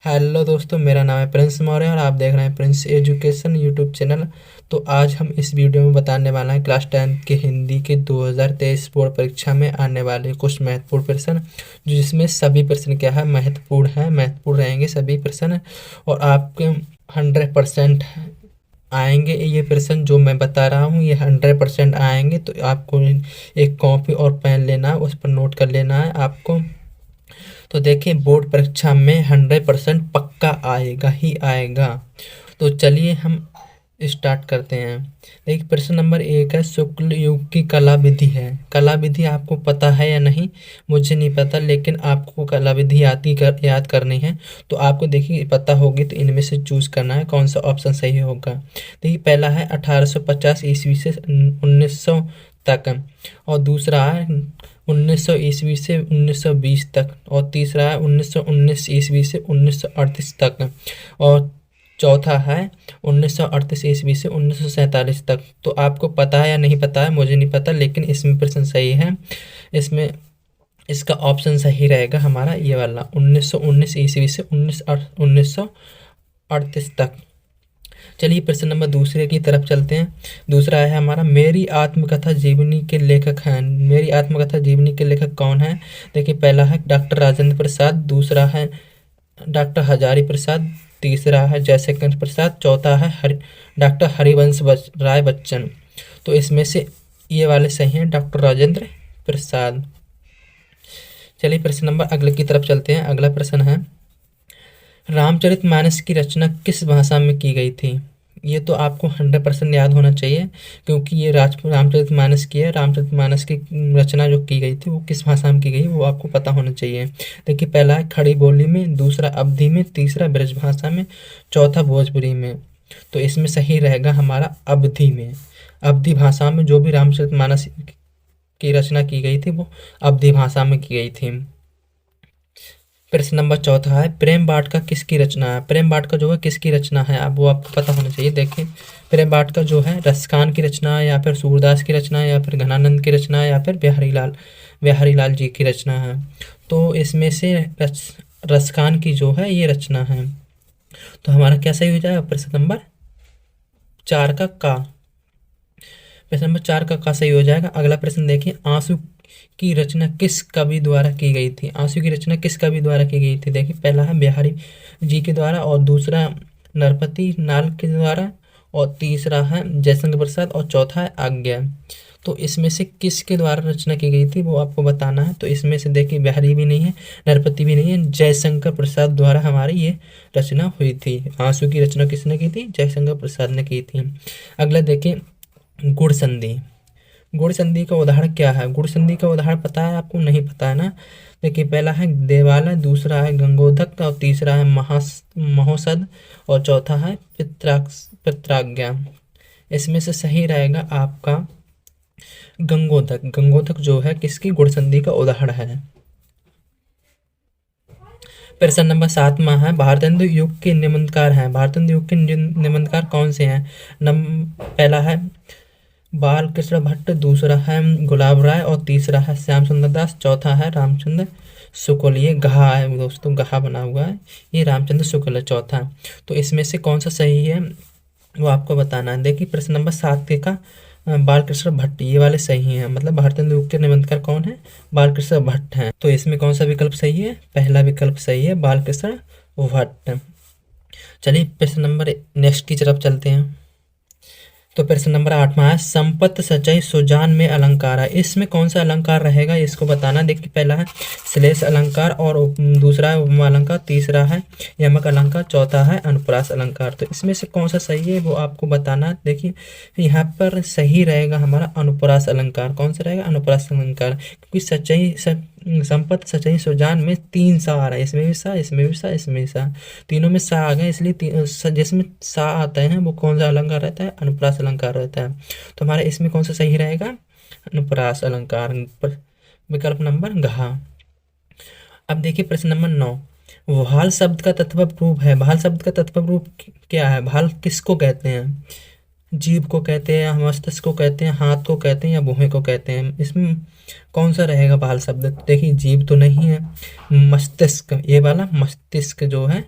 Hello दोस्तों, मेरा नाम है प्रिंस मौर्य और आप देख रहे हैं प्रिंस एजुकेशन यूट्यूब चैनल। तो आज हम इस वीडियो में बताने वाला है क्लास 10 के हिंदी के 2023 बोर्ड परीक्षा में आने वाले कुछ महत्वपूर्ण प्रश्न, जिसमें सभी प्रश्न क्या है, महत्वपूर्ण रहेंगे सभी प्रश्न। और आपके 100% आएंगे ये प्रश्न जो मैं बता रहा हूँ, ये 100% आएंगे। तो आपको एक कॉपी और पेन लेना है, उस पर नोट कर लेना है आपको। तो देखिए, बोर्ड परीक्षा में 100% पक्का आएगा ही आएगा। तो चलिए हम स्टार्ट करते हैं। देखिए, प्रश्न नंबर 1 है, शुक्ल युग की कला विधि है। कला विधि आपको पता है या नहीं, मुझे नहीं पता, लेकिन आपको कला विधि याद करनी है। तो आपको देखिए पता होगी, तो इनमें से चूज करना है कौन सा ऑप्शन सही होगा। देखिए, पहला है 1850 ईस्वी से 1900 तक, और दूसरा है 1900 ईस्वी से 1920 तक, और तीसरा है 1919 ईस्वी से 1938 तक, और चौथा है 1938 ईस्वी से 1947 तक। तो आपको पता है या नहीं पता है, मुझे नहीं पता, लेकिन इसमें प्रश्न सही है। इसमें इसका ऑप्शन सही रहेगा हमारा ये वाला, 1919 ईस्वी से 1938 तक। चलिए प्रश्न नंबर दूसरे की तरफ चलते हैं। दूसरा है हमारा, मेरी आत्मकथा जीवनी के लेखक हैं। मेरी आत्मकथा जीवनी के लेखक कौन है? देखिए, पहला है डॉक्टर राजेंद्र प्रसाद, दूसरा है डॉक्टर हजारी प्रसाद, तीसरा है जयशंकर प्रसाद, चौथा है डॉक्टर हरिवंश राय बच्चन। तो इसमें से ये वाले सही हैं, डॉक्टर राजेंद्र प्रसाद। चलिए प्रश्न नंबर अगले की तरफ चलते हैं। अगला प्रश्न है, रामचरितमानस की रचना किस भाषा में की गई थी? ये तो आपको 100% याद होना चाहिए, क्योंकि ये रामचरितमानस की है। रामचरितमानस की रचना जो की गई थी वो किस भाषा में की गई वो आपको पता होना चाहिए। देखिए, पहला है खड़ी बोली में, दूसरा अवधी में, तीसरा ब्रज भाषा में, चौथा भोजपुरी में। तो इसमें सही रहेगा हमारा अवधी में। अवधी भाषा में जो भी रामचरितमानस की रचना की गई थी वो अवधी भाषा में की गई थी। प्रश्न नंबर चौथा है, प्रेम वाटिका किसकी रचना है? प्रेम वाटिका जो है किसकी रचना है, अब वो आपको पता होना चाहिए। देखिए, प्रेम वाटिका जो है रसखान की रचना है, या फिर सूरदास की रचना है, या फिर घनानंद की रचना है, या फिर बिहारी लाल जी की रचना है। तो इसमें से रसखान की जो है ये रचना है। तो हमारा क्या सही हो जाएगा? प्रश्न नंबर 4 का। प्रश्न नंबर 4 का सही हो जाएगा। अगला प्रश्न देखिए, आंसू की रचना किस कवि द्वारा की गई थी? आंसू की रचना किस कवि द्वारा की गई थी? देखिए, पहला है बिहारी जी के द्वारा, और दूसरा नरपति नाल के द्वारा, और तीसरा है जयशंकर प्रसाद, और चौथा है आज्ञा। तो इसमें से किसके द्वारा रचना की गई थी वो आपको बताना है। तो इसमें से देखिए, बिहारी भी नहीं है, नरपति भी नहीं है, जयशंकर प्रसाद द्वारा हमारी ये रचना हुई थी। आंसू की रचना किसने की थी? जयशंकर प्रसाद ने की थी। अगला देखिए, गुण संधि। गुण संधि का उदाहरण क्या है? गुण संधि का उदाहरण पता है आपको? नहीं पता है ना। देखिए, पहला है देवालय, दूसरा है गंगोदक, और तीसरा है महोसद, और चौथा है पित्राज्ञा। इसमें से सही रहेगा आपका गंगोदक। गंगोदक जो है किसकी गुण संधि का उदाहरण है। प्रश्न नंबर 7वां है, भारतेंदु युग के निबंधकार हैं। भारतेंदु युग के निबंधकार कौन से हैं? पहला है बाल कृष्ण भट्ट, दूसरा है गुलाब राय, और तीसरा है श्याम सुंदर दास, चौथा है रामचंद्र शुक्ल। ये गहा है दोस्तों, गहा बना हुआ है, ये रामचंद्र शुक्ल है चौथा। तो इसमें से कौन सा सही है वो आपको बताना है। देखिए, प्रश्न नंबर 7 का बाल कृष्ण भट्ट ये वाले सही हैं, मतलब भारतेंदु युग के निबंधकार कौन है? बाल कृष्ण भट्ट हैं। तो इसमें कौन सा विकल्प सही है? पहला विकल्प सही है, बाल कृष्ण भट्ट। चलिए प्रश्न नंबर नेक्स्ट की तरफ चलते हैं। तो प्रश्न नंबर 8वां है, संपत सचई सुजान में अलंकार है। इसमें कौन सा अलंकार रहेगा इसको बताना। देखिए, पहला है श्लेष अलंकार, और दूसरा है उपमा अलंकार, तीसरा है यमक अलंकार, चौथा है अनुप्रास अलंकार। तो इसमें से कौन सा सही है वो आपको बताना। देखिए, यहाँ पर सही रहेगा हमारा अनुप्रास अलंकार। कौन सा रहेगा? अनुप्रास अलंकार, क्योंकि संपत सचई सुजान में 3 सा आ रहा है, इसमें भी सा, इसमें भी सा, इसमें भी सा, तीनों में सा आ गए, इसलिए जिसमें सा आते हैं वो कौन सा अलंकार रहता है? अनुप्रास अलंकार रहता है। तो हमारा इसमें कौन सा सही रहेगा? अनुप्रास अलंकार, विकल्प नंबर घ। अब देखिए प्रश्न नंबर 9, भाल शब्द का तत्व रूप है। भाल शब्द का तत्व रूप क्या है? भाल किसको कहते हैं? जीभ को कहते हैं, मस्तिष्क को कहते हैं, हाथ को कहते हैं, या भुहें को कहते हैं? इसमें कौन सा रहेगा भाल शब्द? देखिए, जीभ तो नहीं है, मस्तिष्क, ये वाला मस्तिष्क जो है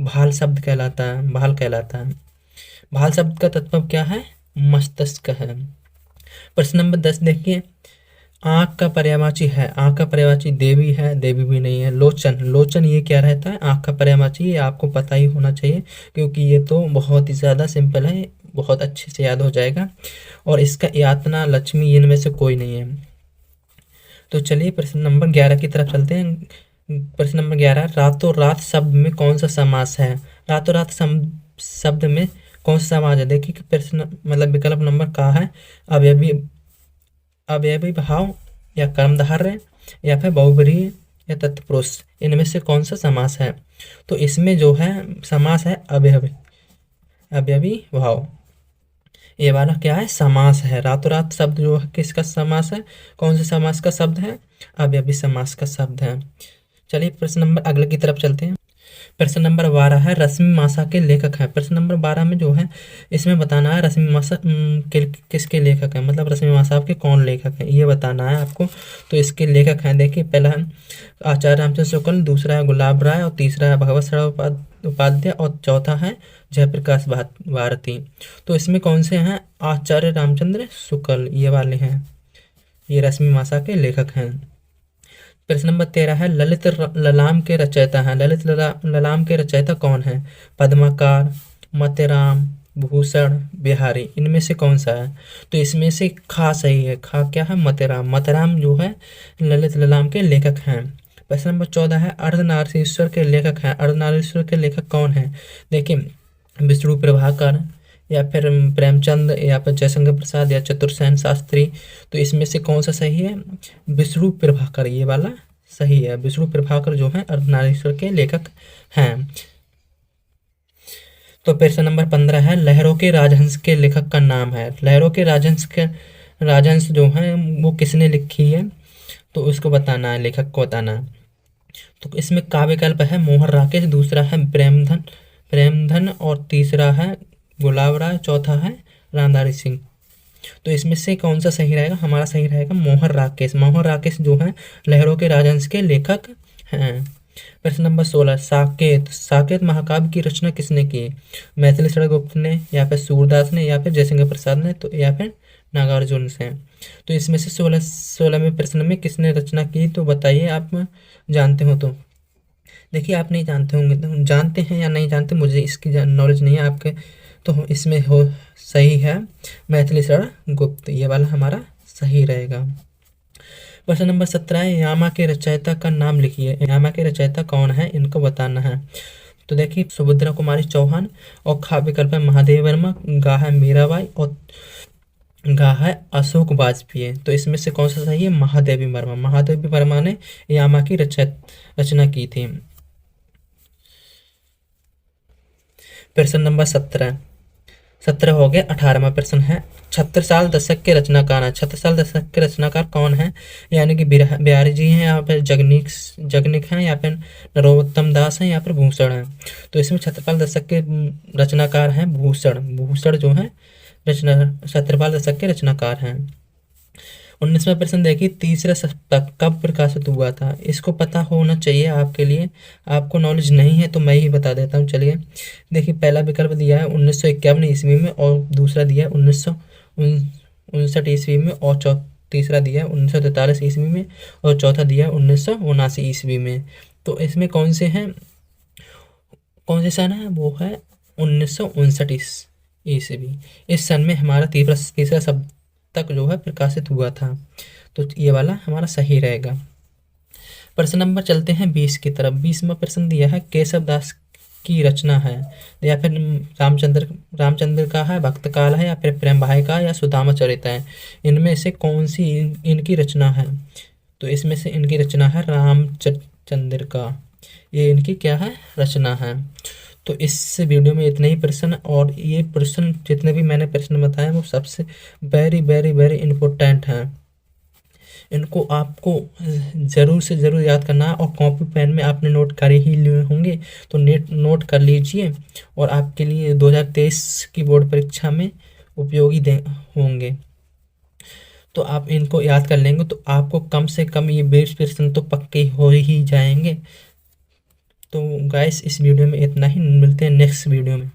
भाल शब्द कहलाता है, भाल कहलाता है। भाल शब्द का तत्व क्या है? मस्तिष्क है। प्रश्न नंबर 10 देखिए, आँख का पर्यायवाची है, आँख का पर्यायवाची देवी है, देवी भी नहीं है। लोचन, लोचन ये क्या रहता है? आँख का पर्यायवाची, ये आपको पता ही होना चाहिए क्योंकि ये तो बहुत ही ज़्यादा सिंपल है, बहुत अच्छे से याद हो जाएगा। और इसका यातना, लक्ष्मी, इनमें से कोई नहीं है। तो चलिए प्रश्न नंबर 11 की तरफ चलते हैं। प्रश्न नंबर 11, रातों रात शब्द में कौन सा समास है? रातों रात शब्द में कौन सा समास है? देखिए कि प्रश्न मतलब विकल्प नंबर का है, अवयवी, अवयवी भाव या कर्मधारय या फिर बहुब्रीहि या तत्पुरुष, इनमें से कौन सा समास है? तो इसमें जो है समास है अवयवी, अवयवी भाव, ये वाला क्या है? समास है। रातों रात शब्द जो है किसका समास है? कौन से समास का शब्द है? अवयवी समास का शब्द है। चलिए प्रश्न नंबर अगले की तरफ चलते हैं। प्रश्न नंबर 12 है, रश्मि मासा के लेखक हैं। प्रश्न नंबर 12 में जो है इसमें बताना है रश्मि मासा के किसके लेखक हैं, मतलब रश्मि मासा के कौन लेखक हैं ये बताना है आपको। तो इसके लेखक हैं, देखिए पहला है आचार्य रामचंद्र शुक्ल, दूसरा है गुलाब राय और तीसरा है भगवत सरल उपाध्याय और चौथा है जयप्रकाश भारती। तो इसमें कौन से हैं? आचार्य रामचंद्र शुक्ल, ये वाले हैं, ये रश्मि मासा के लेखक हैं। प्रश्न नंबर 13 है, ललित ललाम के रचयिता हैं। ललित ललाम के रचयिता कौन है? पद्माकर, मतेराम, भूषण, बिहारी, इनमें से कौन सा है? तो इसमें से खा सही है, खा क्या है? मतेराम, मतेराम जो है ललित ललाम के लेखक हैं। प्रश्न नंबर 14 है, अर्धनारीश्वर के लेखक हैं। अर्धनारीश्वर के लेखक कौन है? देखिए विष्णु प्रभाकर या फिर प्रेमचंद या फिर जयशंकर प्रसाद या चतुर्सेन शास्त्री। तो इसमें से कौन सा सही है? विष्णु प्रभाकर, ये वाला सही है। विष्णु प्रभाकर जो है अर्धनारीश्वर के लेखक हैं। तो प्रश्न नंबर 15 है, लहरों के राजहंस के लेखक का नाम है। लहरों के राजहंस जो है वो किसने लिखी है? तो उसको बताना है, लेखक को बताना है। तो इसमें का विकल्प है मोहन राकेश, दूसरा है प्रेमधन और तीसरा है गुलाब राय, चौथा है रामधारी सिंह। तो इसमें से कौन सा सही रहेगा? हमारा सही रहेगा मोहन राकेश। मोहन राकेश जो है लहरों के राजहंस के लेखक हैं। प्रश्न नंबर 16, साकेत, साकेत महाकाव्य की रचना किसने की? मैथिली शरण गुप्त ने या फिर सूरदास ने या फिर जयशंकर प्रसाद ने तो या फिर नागार्जुन से। तो इसमें से 16वें प्रश्न में किसने रचना की? तो बताइए, आप जानते हो तो। देखिए आप नहीं जानते होंगे, तो जानते हैं या नहीं जानते मुझे इसकी नॉलेज नहीं है आपके। तो इसमें हो सही है मैथिली शरण गुप्त, ये वाला हमारा सही रहेगा। प्रश्न नंबर 17 है, यामा के रचयिता का नाम लिखिए। यामा के रचयिता कौन है, इनको बताना है। तो देखिए सुभद्रा कुमारी चौहान और खा विकल्प है महादेव वर्मा, गा है मीराबाई और गा है अशोक वाजपेयी। तो इसमें से कौन सा सही है? महादेवी वर्मा। महादेवी वर्मा ने यामा की रचना की थी। प्रश्न नंबर 17 हो गया। 18वां प्रश्न है, छत्रसाल दशक के रचनाकार हैं। छत्रसाल दशक के रचनाकार कौन है? यानी कि बिहारी जी हैं या फिर जगनिक हैं या फिर नरोत्तम दास हैं या फिर भूषण हैं। तो इसमें छत्रसाल दशक के रचनाकार हैं भूषण। भूषण जो है छत्रसाल दशक के रचनाकार हैं। 19वां प्रश्न देखिए, तीसरा सप्तक कब प्रकाशित हुआ था? इसको पता होना चाहिए आपके लिए, आपको नॉलेज नहीं है तो मैं ही बता देता हूँ। चलिए देखिए, पहला विकल्प दिया है 1951 ईस्वी में और दूसरा दिया है 1959 ईस्वी में और तीसरा दिया है 1943 ईस्वी में और चौथा दिया है 1979 ईस्वी में। तो इसमें कौन से कौन से सन है? वो है 1959 ईस्वी। इस सन में हमारा तीसरा सप्तक जो है प्रकाशित हुआ था। तो ये वाला हमारा सही रहेगा। प्रश्न नंबर चलते हैं 20 की तरफ। 20वां प्रश्न दिया है, केशव दास की रचना है या फिर रामचंद्र का है, भक्त काल है या फिर प्रेम भाई का या सुदामा चरित है। इनमें से कौन सी इनकी रचना है? तो इसमें से इनकी रचना है रामचंद्र का, ये इनकी क्या है? रचना है। तो इस वीडियो में इतने ही प्रश्न, और ये प्रश्न जितने भी मैंने प्रश्न बताए वो सबसे वेरी वेरी वेरी इम्पोर्टेंट हैं। इनको आपको ज़रूर से ज़रूर याद करना है और कॉपी पेन में आपने नोट करे ही लिए होंगे तो नोट कर लीजिए और आपके लिए 2023 की बोर्ड परीक्षा में उपयोगी होंगे। तो आप इनको याद कर लेंगे तो आपको कम से कम ये 20 प्रश्न तो पक्के हो ही जाएंगे। तो गाइस इस वीडियो में इतना ही, मिलते हैं नेक्स्ट वीडियो में।